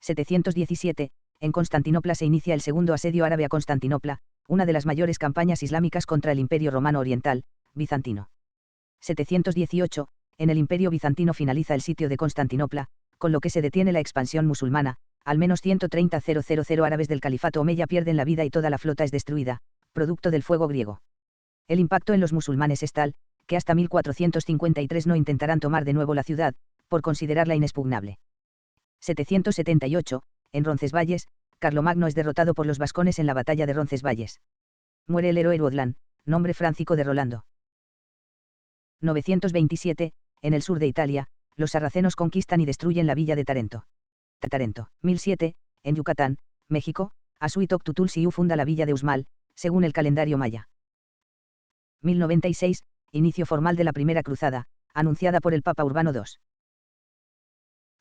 717, en Constantinopla se inicia el segundo asedio árabe a Constantinopla, una de las mayores campañas islámicas contra el Imperio Romano Oriental, bizantino. 718, en el Imperio Bizantino finaliza el sitio de Constantinopla, con lo que se detiene la expansión musulmana, al menos 130.000 árabes del califato omeya pierden la vida y toda la flota es destruida, producto del fuego griego. El impacto en los musulmanes es tal, que hasta 1453 no intentarán tomar de nuevo la ciudad, por considerarla inexpugnable. 778, en Roncesvalles, Carlomagno es derrotado por los vascones en la batalla de Roncesvalles. Muere el héroe Ruodlán, nombre francico de Rolando. 927, en el sur de Italia, los sarracenos conquistan y destruyen la villa de Tarento. 1007, en Yucatán, México, Asuitok Tutulsiu funda la villa de Uxmal, según el calendario maya. 1096, inicio formal de la Primera Cruzada, anunciada por el Papa Urbano II.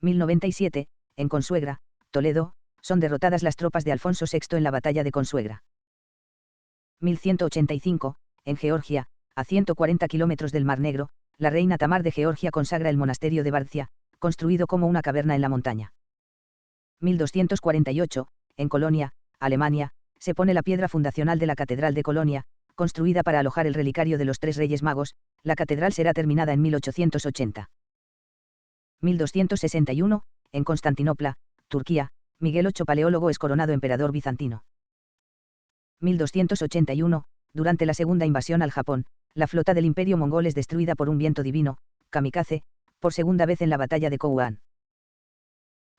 1097, en Consuegra, Toledo, son derrotadas las tropas de Alfonso VI en la batalla de Consuegra. 1185, en Georgia, a 140 kilómetros del Mar Negro, la reina Tamar de Georgia consagra el monasterio de Barcia, construido como una caverna en la montaña. 1248, en Colonia, Alemania, se pone la piedra fundacional de la Catedral de Colonia, construida para alojar el relicario de los tres Reyes Magos, la catedral será terminada en 1880. 1261, en Constantinopla, Turquía, Miguel VIII Paleólogo es coronado emperador bizantino. 1281, durante la segunda invasión al Japón, la flota del Imperio mongol es destruida por un viento divino, kamikaze, por segunda vez en la batalla de Kouan.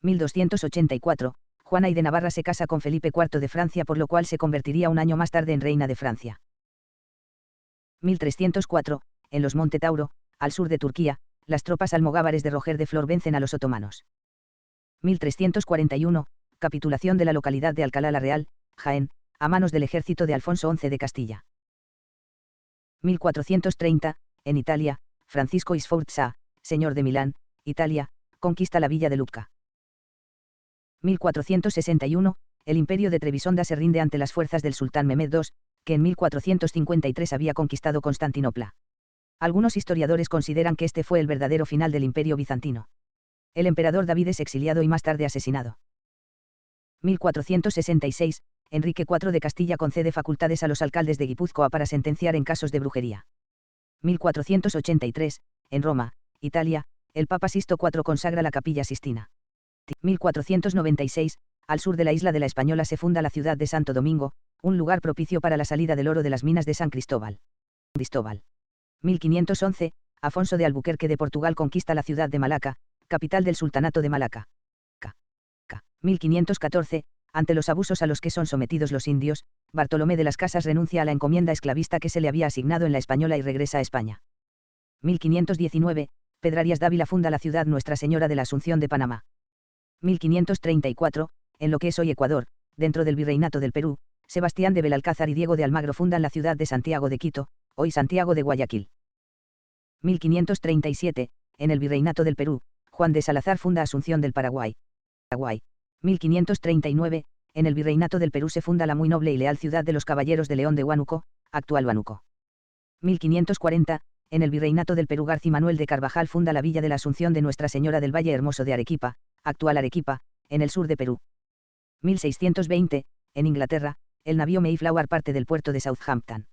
1284, Juana I de Navarra se casa con Felipe IV de Francia por lo cual se convertiría un año más tarde en reina de Francia. 1304, en los Monte Tauro, al sur de Turquía, las tropas almogávares de Roger de Flor vencen a los otomanos. 1341, capitulación de la localidad de Alcalá la Real, Jaén, a manos del ejército de Alfonso XI de Castilla. 1430, en Italia, Francisco Sforza, señor de Milán, Italia, conquista la villa de Lucca. 1461, el imperio de Trebisonda se rinde ante las fuerzas del sultán Mehmed II, que en 1453 había conquistado Constantinopla. Algunos historiadores consideran que este fue el verdadero final del imperio bizantino. El emperador David es exiliado y más tarde asesinado. 1466, Enrique IV de Castilla concede facultades a los alcaldes de Guipúzcoa para sentenciar en casos de brujería. 1483, en Roma, Italia, el Papa Sisto IV consagra la Capilla Sistina. 1496, al sur de la isla de la Española se funda la ciudad de Santo Domingo, un lugar propicio para la salida del oro de las minas de San Cristóbal. 1511, Afonso de Albuquerque de Portugal conquista la ciudad de Malaca, capital del Sultanato de Malaca. 1514, ante los abusos a los que son sometidos los indios, Bartolomé de las Casas renuncia a la encomienda esclavista que se le había asignado en la Española y regresa a España. 1519, Pedrarias Dávila funda la ciudad Nuestra Señora de la Asunción de Panamá. 1534, en lo que es hoy Ecuador, dentro del Virreinato del Perú, Sebastián de Belalcázar y Diego de Almagro fundan la ciudad de Santiago de Quito, hoy Santiago de Guayaquil. 1537, en el Virreinato del Perú, Juan de Salazar funda Asunción del Paraguay. 1539, en el Virreinato del Perú se funda la muy noble y leal ciudad de los Caballeros de León de Huánuco, actual Huánuco. 1540, en el Virreinato del Perú García Manuel de Carvajal funda la villa de la Asunción de Nuestra Señora del Valle Hermoso de Arequipa, actual Arequipa, en el sur de Perú. 1620, en Inglaterra, el navío Mayflower parte del puerto de Southampton.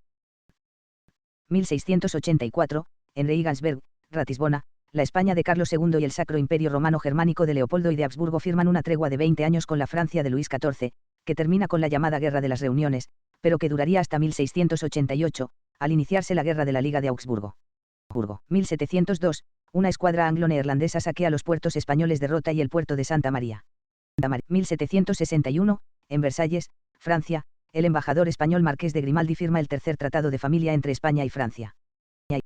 1684, en Regensburg, Ratisbona, la España de Carlos II y el Sacro Imperio Romano Germánico de Leopoldo y de Habsburgo firman una tregua de 20 años con la Francia de Luis XIV, que termina con la llamada Guerra de las Reuniones, pero que duraría hasta 1688, al iniciarse la Guerra de la Liga de Augsburgo. 1702, una escuadra anglo-neerlandesa saquea los puertos españoles de Rota y el puerto de Santa María. 1761, en Versalles, Francia, el embajador español Marqués de Grimaldi firma el tercer tratado de familia entre España y Francia.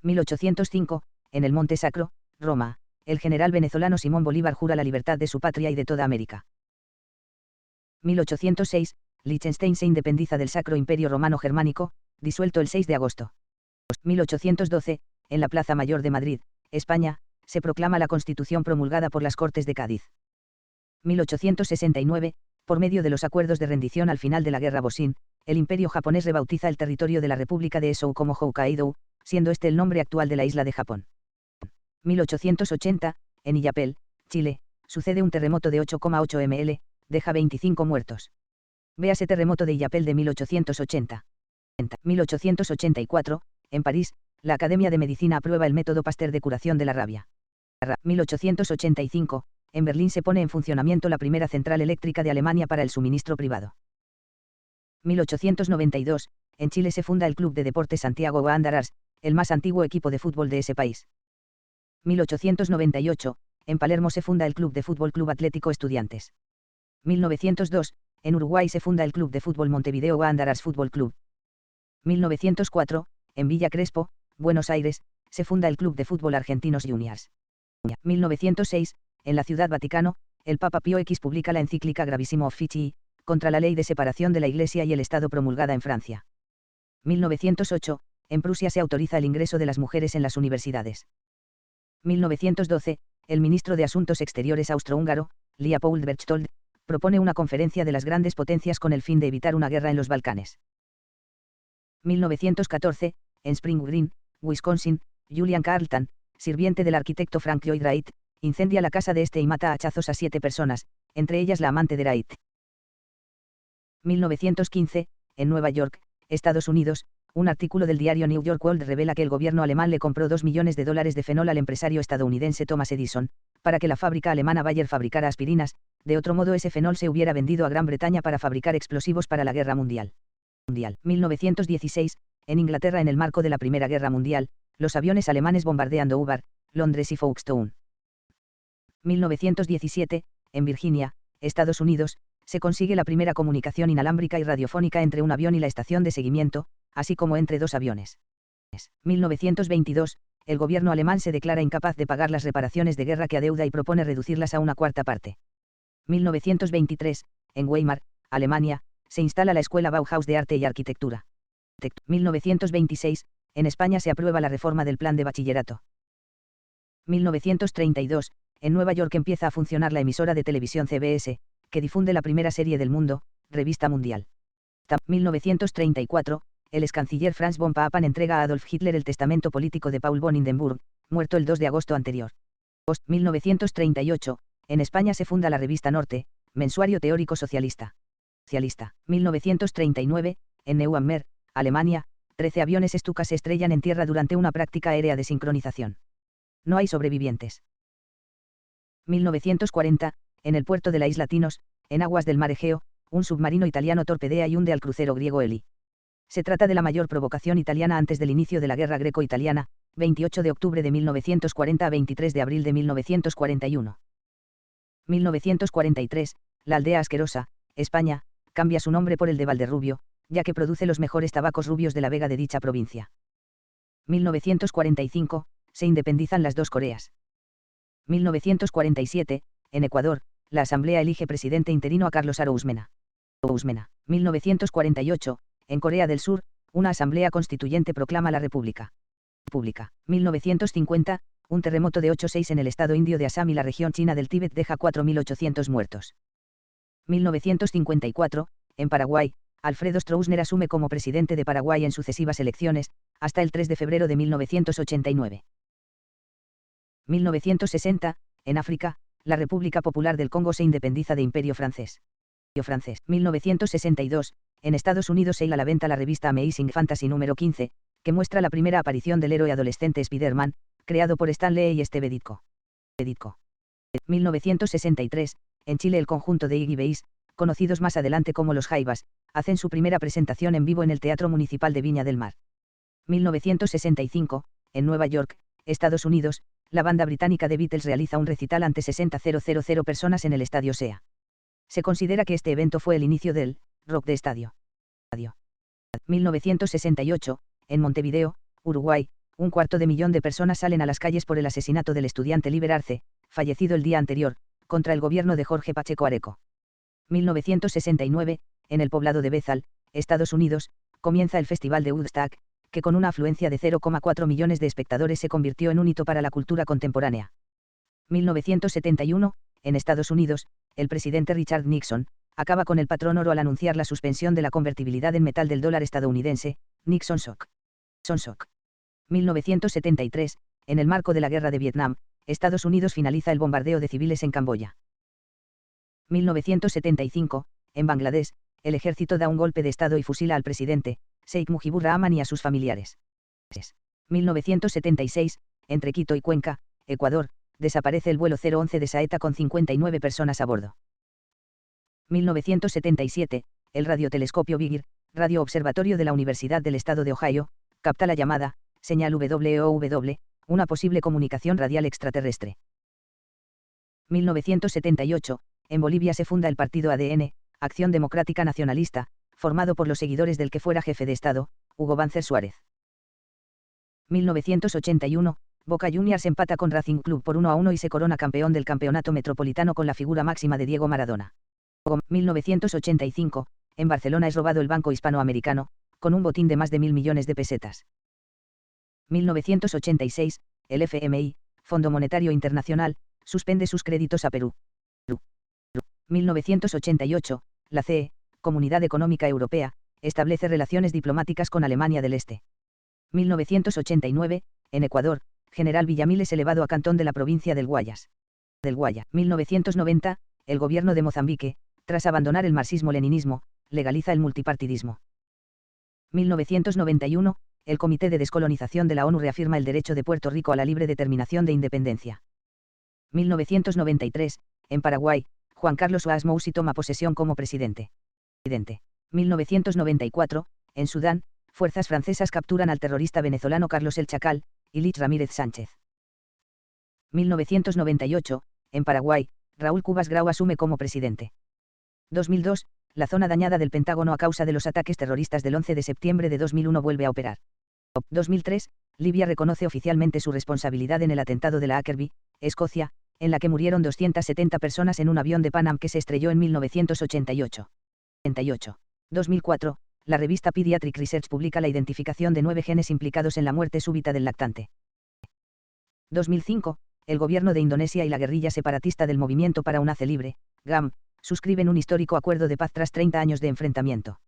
1805, en el Monte Sacro, Roma, el general venezolano Simón Bolívar jura la libertad de su patria y de toda América. 1806, Liechtenstein se independiza del Sacro Imperio Romano Germánico, disuelto el 6 de agosto. 1812, en la Plaza Mayor de Madrid, España, se proclama la Constitución promulgada por las Cortes de Cádiz. 1869, por medio de los acuerdos de rendición al final de la Guerra Boshin, el Imperio japonés rebautiza el territorio de la República de Eshou como Hokkaido, siendo este el nombre actual de la isla de Japón. 1880, en Illapel, Chile, sucede un terremoto de 8,8 ml, deja 25 muertos. Véase terremoto de Illapel de 1880. 1884, en París, la Academia de Medicina aprueba el método Pasteur de curación de la rabia. 1885, en Berlín se pone en funcionamiento la primera central eléctrica de Alemania para el suministro privado. 1892, en Chile se funda el Club de Deportes Santiago Wanderers, el más antiguo equipo de fútbol de ese país. 1898, en Palermo se funda el Club de Fútbol Club Atlético Estudiantes. 1902, en Uruguay se funda el Club de Fútbol Montevideo Wanderers Fútbol Club. 1904, en Villa Crespo, Buenos Aires, se funda el Club de Fútbol Argentinos Juniors. 1906, en la Ciudad Vaticano, el Papa Pío X publica la encíclica Gravissimo Officii, contra la ley de separación de la Iglesia y el Estado promulgada en Francia. 1908, en Prusia se autoriza el ingreso de las mujeres en las universidades. 1912, el ministro de Asuntos Exteriores austrohúngaro, Leopold Berchtold, propone una conferencia de las grandes potencias con el fin de evitar una guerra en los Balcanes. 1914, en Spring Green, Wisconsin, Julian Carleton, sirviente del arquitecto Frank Lloyd Wright, incendia la casa de este y mata a hachazos a 7 personas, entre ellas la amante de Wright. 1915, en Nueva York, Estados Unidos, un artículo del diario New York World revela que el gobierno alemán le compró $2 millones de fenol al empresario estadounidense Thomas Edison, para que la fábrica alemana Bayer fabricara aspirinas, de otro modo ese fenol se hubiera vendido a Gran Bretaña para fabricar explosivos para la Guerra Mundial. 1916, en Inglaterra en el marco de la Primera Guerra Mundial, los aviones alemanes bombardean Dover, Londres y Folkestone. 1917, en Virginia, Estados Unidos, se consigue la primera comunicación inalámbrica y radiofónica entre un avión y la estación de seguimiento, así como entre dos aviones. 1922, el gobierno alemán se declara incapaz de pagar las reparaciones de guerra que adeuda y propone reducirlas a una cuarta parte. 1923, en Weimar, Alemania, se instala la Escuela Bauhaus de Arte y Arquitectura. 1926, en España se aprueba la reforma del plan de bachillerato. 1932, en Nueva York empieza a funcionar la emisora de televisión CBS, que difunde la primera serie del mundo, Revista Mundial. 1934, el ex canciller Franz von Papen entrega a Adolf Hitler el testamento político de Paul von Hindenburg, muerto el 2 de agosto anterior. 1938, en España se funda la revista Norte, mensuario teórico socialista. 1939, en Neuenmer, Alemania, 13 aviones Stuka se estrellan en tierra durante una práctica aérea de sincronización. No hay sobrevivientes. 1940, en el puerto de la isla Tinos, en aguas del mar Egeo, un submarino italiano torpedea y hunde al crucero griego Eli. Se trata de la mayor provocación italiana antes del inicio de la guerra greco-italiana, 28 de octubre de 1940 a 23 de abril de 1941. 1943, la aldea Asquerosa, España, cambia su nombre por el de Valderrubio, ya que produce los mejores tabacos rubios de la Vega de dicha provincia. 1945, se independizan las dos Coreas. 1947, en Ecuador, la Asamblea elige presidente interino a Carlos Haro Usmena. 1948, en Corea del Sur, una asamblea constituyente proclama la República. 1950, un terremoto de 8,6 en el estado indio de Assam y la región china del Tíbet deja 4.800 muertos. 1954, en Paraguay, Alfredo Stroessner asume como presidente de Paraguay en sucesivas elecciones, hasta el 3 de febrero de 1989. 1960, en África, la República Popular del Congo se independiza de Imperio Francés. 1962, en Estados Unidos se hila a la venta la revista Amazing Fantasy número 15, que muestra la primera aparición del héroe adolescente Spider-Man, creado por Stan Lee y Steve Ditko. 1963, en Chile el conjunto de Iggy Beis, conocidos más adelante como Los Jaivas, hacen su primera presentación en vivo en el Teatro Municipal de Viña del Mar. 1965, en Nueva York, Estados Unidos, la banda británica The Beatles realiza un recital ante 60.000 personas en el Estadio SEA. Se considera que este evento fue el inicio del rock de estadio. 1968, en Montevideo, Uruguay, 250.000 de personas salen a las calles por el asesinato del estudiante Liber Arce, fallecido el día anterior, contra el gobierno de Jorge Pacheco Areco. 1969, en el poblado de Bethel, Estados Unidos, comienza el Festival de Woodstock, que con una afluencia de 0,4 millones de espectadores se convirtió en un hito para la cultura contemporánea. 1971, en Estados Unidos, el presidente Richard Nixon acaba con el patrón oro al anunciar la suspensión de la convertibilidad en metal del dólar estadounidense, Nixon Shock. 1973, en el marco de la guerra de Vietnam, Estados Unidos finaliza el bombardeo de civiles en Camboya. 1975, en Bangladesh, el ejército da un golpe de estado y fusila al presidente, Sheikh Mujibur Rahman y a sus familiares. 1976, entre Quito y Cuenca, Ecuador, desaparece el vuelo 011 de Saeta con 59 personas a bordo. 1977, el radiotelescopio Bigir, radio observatorio de la Universidad del Estado de Ohio, capta la llamada señal WOW, una posible comunicación radial extraterrestre. 1978, en Bolivia se funda el partido ADN, Acción Democrática Nacionalista, formado por los seguidores del que fuera jefe de Estado, Hugo Banzer Suárez. 1981, Boca Juniors empata con Racing Club por 1-1 y se corona campeón del campeonato metropolitano con la figura máxima de Diego Maradona. 1985, en Barcelona es robado el Banco Hispanoamericano, con un botín de más de 1.000 millones de pesetas. 1986, el FMI, Fondo Monetario Internacional, suspende sus créditos a Perú. 1988, la CE, Comunidad Económica Europea, establece relaciones diplomáticas con Alemania del Este. 1989, en Ecuador, General Villamil es elevado a cantón de la provincia del Guayas. 1990, el gobierno de Mozambique, tras abandonar el marxismo-leninismo, legaliza el multipartidismo. 1991, el Comité de Descolonización de la ONU reafirma el derecho de Puerto Rico a la libre determinación de independencia. 1993, en Paraguay, Juan Carlos Oasmousi toma posesión como presidente. 1994, en Sudán, fuerzas francesas capturan al terrorista venezolano Carlos El Chacal, y Lich Ramírez Sánchez. 1998, en Paraguay, Raúl Cubas Grau asume como presidente. 2002, la zona dañada del Pentágono a causa de los ataques terroristas del 11 de septiembre de 2001 vuelve a operar. 2003, Libia reconoce oficialmente su responsabilidad en el atentado de la Akerby, Escocia, en la que murieron 270 personas en un avión de Pan Am que se estrelló en 1988. 2004, la revista Pediatric Research publica la identificación de 9 genes implicados en la muerte súbita del lactante. 2005, el gobierno de Indonesia y la guerrilla separatista del Movimiento para un Aceh Libre, GAM, suscriben un histórico acuerdo de paz tras 30 años de enfrentamiento.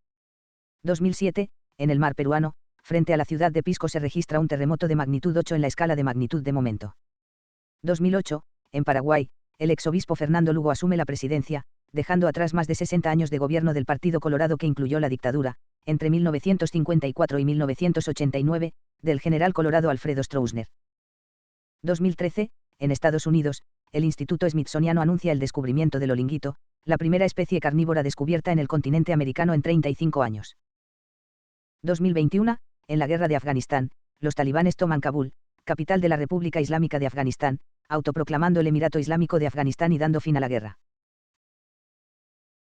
2007, en el mar peruano, frente a la ciudad de Pisco se registra un terremoto de magnitud 8 en la escala de magnitud de momento. 2008, en Paraguay, el exobispo Fernando Lugo asume la presidencia, dejando atrás más de 60 años de gobierno del Partido Colorado que incluyó la dictadura, entre 1954 y 1989, del general colorado Alfredo Stroessner. 2013, en Estados Unidos, el Instituto Smithsoniano anuncia el descubrimiento del olinguito, la primera especie carnívora descubierta en el continente americano en 35 años. 2021, en la guerra de Afganistán, los talibanes toman Kabul, capital de la República Islámica de Afganistán, autoproclamando el Emirato Islámico de Afganistán y dando fin a la guerra.